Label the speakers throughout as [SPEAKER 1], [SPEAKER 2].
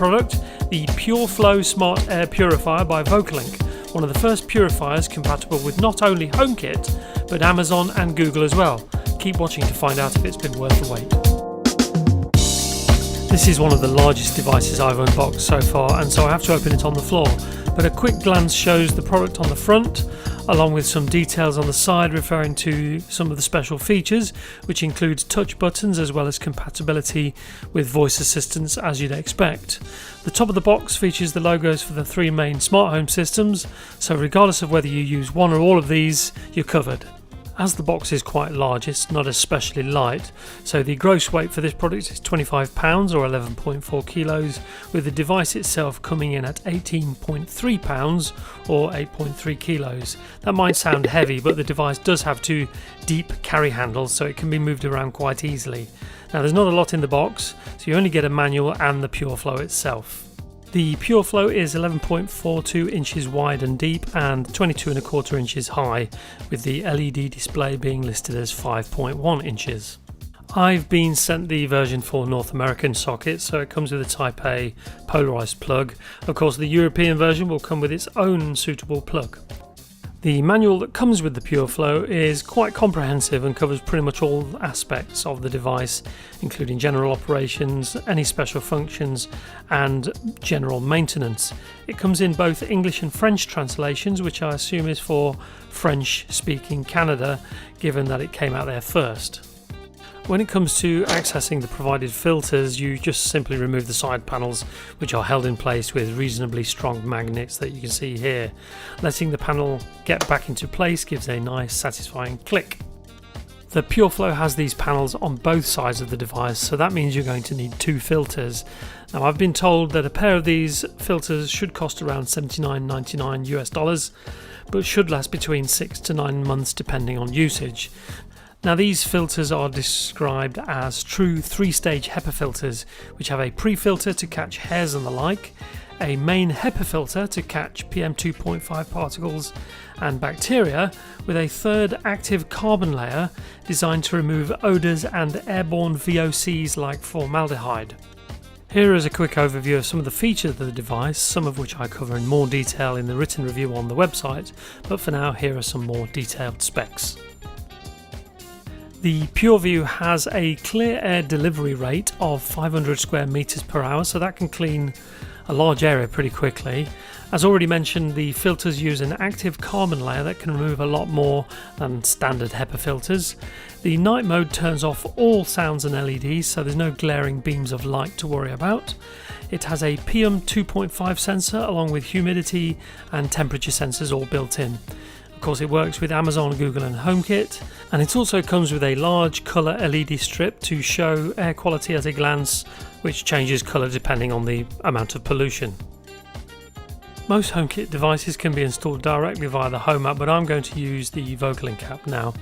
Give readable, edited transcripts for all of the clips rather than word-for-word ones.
[SPEAKER 1] product, the PureFlow Smart Air Purifier by VOCOlinc, one of the first purifiers compatible with not only HomeKit, but Amazon and Google as well. Keep watching to find out if it's been worth the wait. This is one of the largest devices I've unboxed so far, and so I have to open it on the floor, but a quick glance shows the product on the front, along with some details on the side referring to some of the special features, which includes touch buttons as well as compatibility with voice assistants as you'd expect. The top of the box features the logos for the three main smart home systems, so regardless of whether you use one or all of these, you're covered. As the box is quite large, it's not especially light, so the gross weight for this product is £25 or 11.4 kilos, with the device itself coming in at £18.3 or 8.3 kilos. That might sound heavy, but the device does have two deep carry handles, so it can be moved around quite easily. Now, there's not a lot in the box, so you only get a manual and the PureFlow itself. The PureFlow is 11.42 inches wide and deep and 22.25 inches high, with the LED display being listed as 5.1 inches. I've been sent the version for North American sockets, so it comes with a Type A polarized plug. Of course, the European version will come with its own suitable plug. The manual that comes with the PureFlow is quite comprehensive and covers pretty much all aspects of the device, including general operations, any special functions, and general maintenance. It comes in both English and French translations, which I assume is for French-speaking Canada, given that it came out there first. When it comes to accessing the provided filters, you just simply remove the side panels, which are held in place with reasonably strong magnets that you can see here. Letting the panel get back into place gives a nice satisfying click. The PureFlow has these panels on both sides of the device, so that means you're going to need two filters. Now, I've been told that a pair of these filters should cost around $79.99 US, but should last between 6 to 9 months depending on usage. Now, these filters are described as true 3-stage HEPA filters, which have a pre-filter to catch hairs and the like, a main HEPA filter to catch PM2.5 particles and bacteria, with a third active carbon layer designed to remove odours and airborne VOCs like formaldehyde. Here is a quick overview of some of the features of the device, some of which I cover in more detail in the written review on the website, but for now here are some more detailed specs. The PureView has a clear air delivery rate of 500 square meters per hour, so that can clean a large area pretty quickly. As already mentioned, the filters use an active carbon layer that can remove a lot more than standard HEPA filters. The night mode turns off all sounds and LEDs, so there's no glaring beams of light to worry about. It has a PM2.5 sensor along with humidity and temperature sensors all built in. Of course, it works with Amazon, Google and HomeKit, and it also comes with a large colour LED strip to show air quality at a glance, which changes colour depending on the amount of pollution. Most HomeKit devices can be installed directly via the Home app, but I'm going to use the VOCOlinc app now.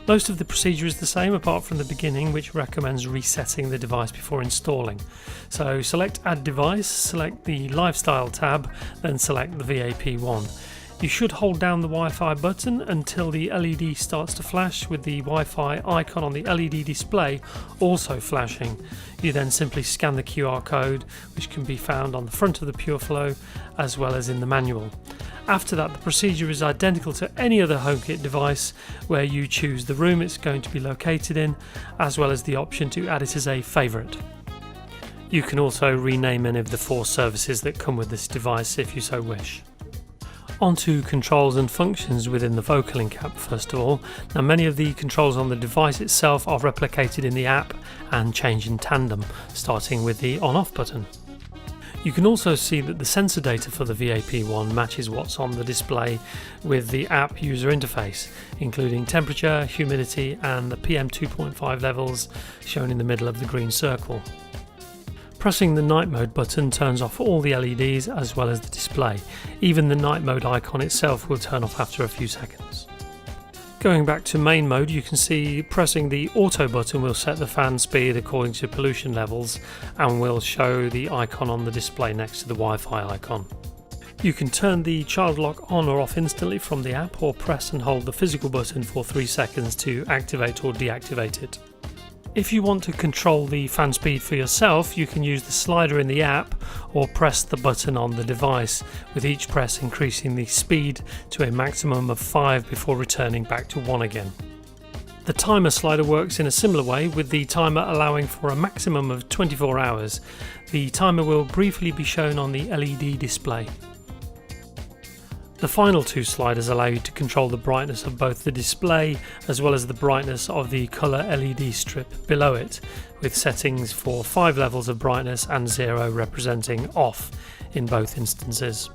[SPEAKER 1] Most of the procedure is the same apart from the beginning, which recommends resetting the device before installing. So select Add Device, select the Lifestyle tab, then select the VAP one. You should hold down the Wi-Fi button until the LED starts to flash, with the Wi-Fi icon on the LED display also flashing. You then simply scan the QR code, which can be found on the front of the PureFlow as well as in the manual. After that, the procedure is identical to any other HomeKit device, where you choose the room it's going to be located in, as well as the option to add it as a favourite. You can also rename any of the 4 services that come with this device if you so wish. Onto controls and functions within the VOCOlinc app first of all. Now, many of the controls on the device itself are replicated in the app and change in tandem, starting with the on-off button. You can also see that the sensor data for the VAP1 matches what's on the display with the app user interface, including temperature, humidity and the PM2.5 levels shown in the middle of the green circle. Pressing the night mode button turns off all the LEDs as well as the display. Even the night mode icon itself will turn off after a few seconds. Going back to main mode, you can see pressing the auto button will set the fan speed according to pollution levels and will show the icon on the display next to the Wi-Fi icon. You can turn the child lock on or off instantly from the app, or press and hold the physical button for 3 seconds to activate or deactivate it. If you want to control the fan speed for yourself, you can use the slider in the app or press the button on the device, with each press increasing the speed to a maximum of 5 before returning back to 1 again. The timer slider works in a similar way, with the timer allowing for a maximum of 24 hours. The timer will briefly be shown on the LED display. The final two sliders allow you to control the brightness of both the display as well as the brightness of the colour LED strip below it, with settings for 5 levels of brightness and 0 representing off in both instances.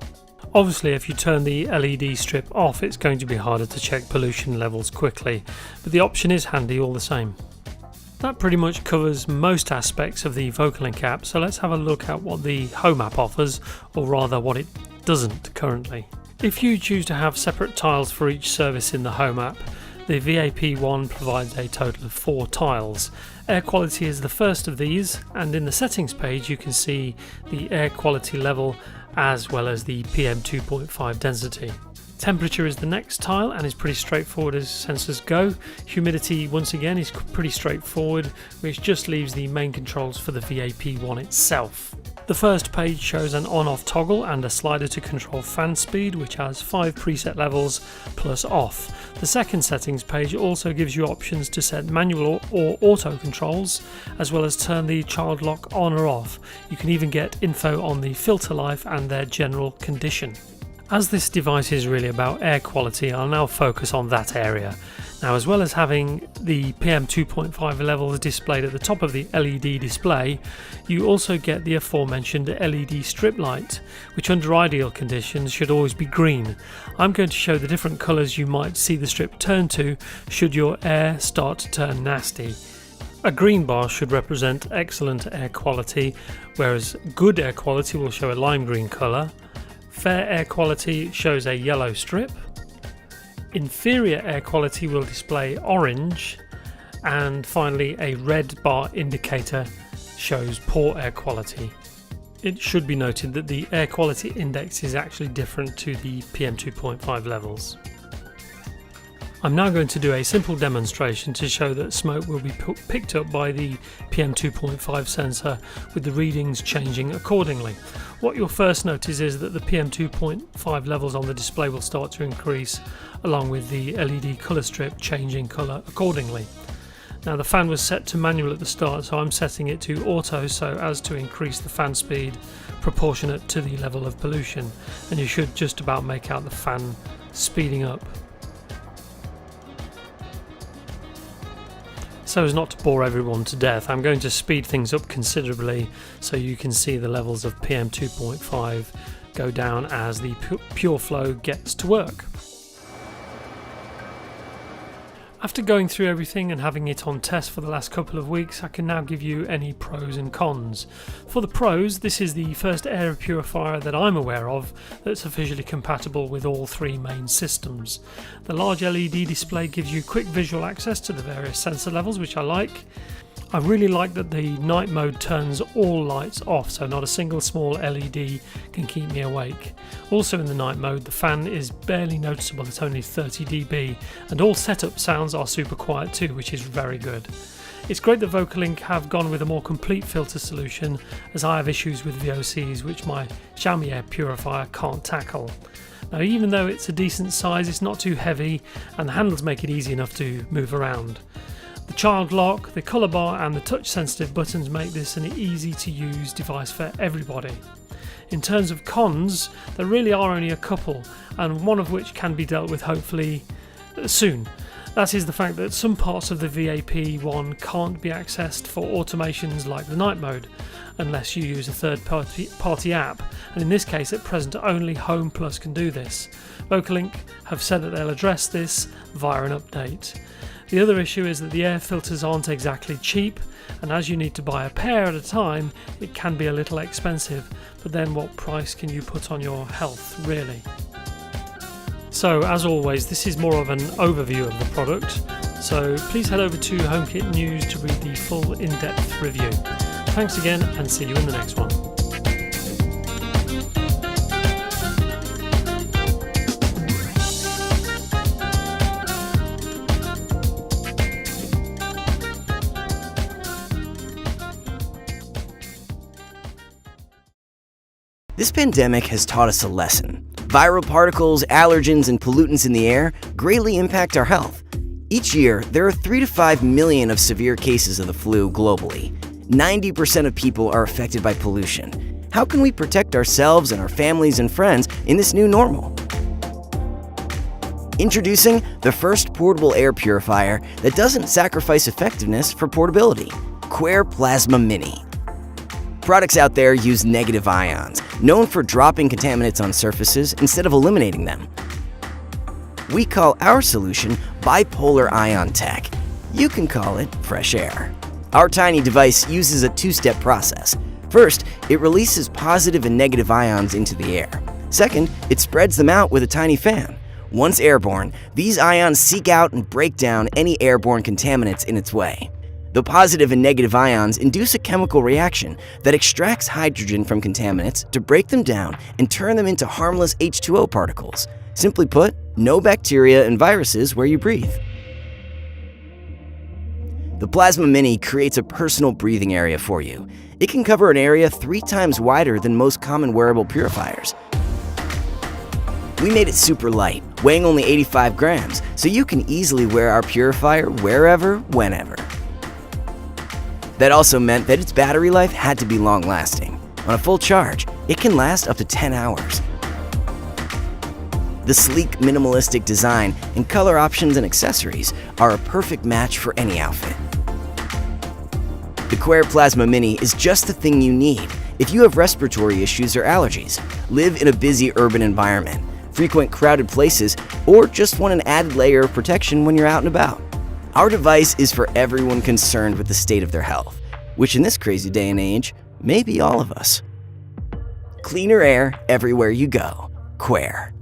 [SPEAKER 1] Obviously, if you turn the LED strip off, it's going to be harder to check pollution levels quickly, but the option is handy all the same. That pretty much covers most aspects of the VOCOlinc app, so let's have a look at what the Home app offers, or rather what it doesn't currently. If you choose to have separate tiles for each service in the Home app, the VAP one provides a total of 4 tiles. Air quality is the first of these, and in the settings page you can see the air quality level as well as the PM 2.5 density. Temperature is the next tile and is pretty straightforward as sensors go. Humidity once again is pretty straightforward, which just leaves the main controls for the VAP one itself. The first page shows an on-off toggle and a slider to control fan speed, which has 5 preset levels plus off. The second settings page also gives you options to set manual or auto controls, as well as turn the child lock on or off. You can even get info on the filter life and their general condition. As this device is really about air quality, I'll now focus on that area. Now, as well as having the PM 2.5 levels displayed at the top of the LED display, you also get the aforementioned LED strip light, which under ideal conditions should always be green. I'm going to show the different colours you might see the strip turn to should your air start to turn nasty. A green bar should represent excellent air quality, whereas good air quality will show a lime green colour. Fair air quality shows a yellow strip. Inferior air quality will display orange, and finally a red bar indicator shows poor air quality. It should be noted that the air quality index is actually different to the PM 2.5 levels. I'm now going to do a simple demonstration to show that smoke will be picked up by the PM 2.5 sensor, with the readings changing accordingly. What you'll first notice is that the PM 2.5 levels on the display will start to increase, along with the LED colour strip changing colour accordingly. Now, the fan was set to manual at the start, so I'm setting it to auto so as to increase the fan speed proportionate to the level of pollution, and you should just about make out the fan speeding up. So as not to bore everyone to death, I'm going to speed things up considerably so you can see the levels of PM 2.5 go down as the pure flow gets to work. After going through everything and having it on test for the last couple of weeks, I can now give you any pros and cons. For the pros, this is the first air purifier that I'm aware of that's officially compatible with all 3 main systems. The large LED display gives you quick visual access to the various sensor levels, which I like. I really like that the night mode turns all lights off, so not a single small LED can keep me awake. Also in the night mode, the fan is barely noticeable at only 30 dB, and all setup sounds are super quiet too, which is very good. It's great that VOCOlinc have gone with a more complete filter solution, as I have issues with VOCs which my Xiaomi air purifier can't tackle. Now, even though it's a decent size, it's not too heavy, and the handles make it easy enough to move around. The child lock, the colour bar and the touch sensitive buttons make this an easy to use device for everybody. In terms of cons, there really are only a couple, and one of which can be dealt with hopefully soon. That is the fact that some parts of the VAP one can't be accessed for automations like the night mode, unless you use a third party app, and in this case at present only Home Plus can do this. VOCOlinc have said that they'll address this via an update. The other issue is that the air filters aren't exactly cheap, and as you need to buy a pair at a time, it can be a little expensive, but then what price can you put on your health, really? So as always, this is more of an overview of the product, so please head over to HomeKit News to read the full in-depth review. Thanks again, and see you in the next one.
[SPEAKER 2] This pandemic has taught us a lesson. Viral particles, allergens, and pollutants in the air greatly impact our health. Each year, there are 3 to 5 million of severe cases of the flu globally. 90% of people are affected by pollution. How can we protect ourselves and our families and friends in this new normal? Introducing the first portable air purifier that doesn't sacrifice effectiveness for portability, Quair Plasma Mini. Products out there use negative ions, known for dropping contaminants on surfaces instead of eliminating them. We call our solution bipolar ion tech. You can call it fresh air. Our tiny device uses a two-step process. First, it releases positive and negative ions into the air. Second, it spreads them out with a tiny fan. Once airborne, these ions seek out and break down any airborne contaminants in its way. The positive and negative ions induce a chemical reaction that extracts hydrogen from contaminants to break them down and turn them into harmless H2O particles. Simply put, no bacteria and viruses where you breathe. The Plasma Mini creates a personal breathing area for you. It can cover an area 3 times wider than most common wearable purifiers. We made it super light, weighing only 85 grams, so you can easily wear our purifier wherever, whenever. That also meant that its battery life had to be long-lasting. On a full charge, it can last up to 10 hours. The sleek, minimalistic design and color options and accessories are a perfect match for any outfit. The Quair Plasma Mini is just the thing you need if you have respiratory issues or allergies, live in a busy urban environment, frequent crowded places, or just want an added layer of protection when you're out and about. Our device is for everyone concerned with the state of their health, which in this crazy day and age, may be all of us. Cleaner air everywhere you go. Quair.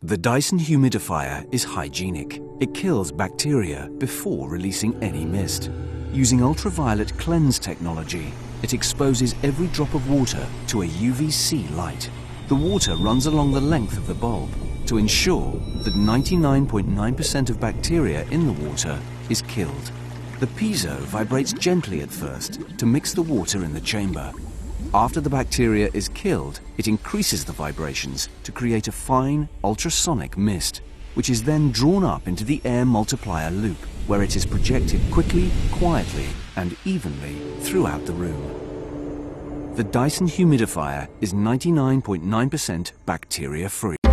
[SPEAKER 3] The Dyson humidifier is hygienic. It kills bacteria before releasing any mist. Using ultraviolet cleanse technology, it exposes every drop of water to a UVC light. The water runs along the length of the bulb to ensure that 99.9% of bacteria in the water is killed. The piezo vibrates gently at first to mix the water in the chamber. After the bacteria is killed, it increases the vibrations to create a fine, ultrasonic mist, which is then drawn up into the air multiplier loop, where it is projected quickly, quietly, and evenly throughout the room. The Dyson humidifier is 99.9% bacteria-free.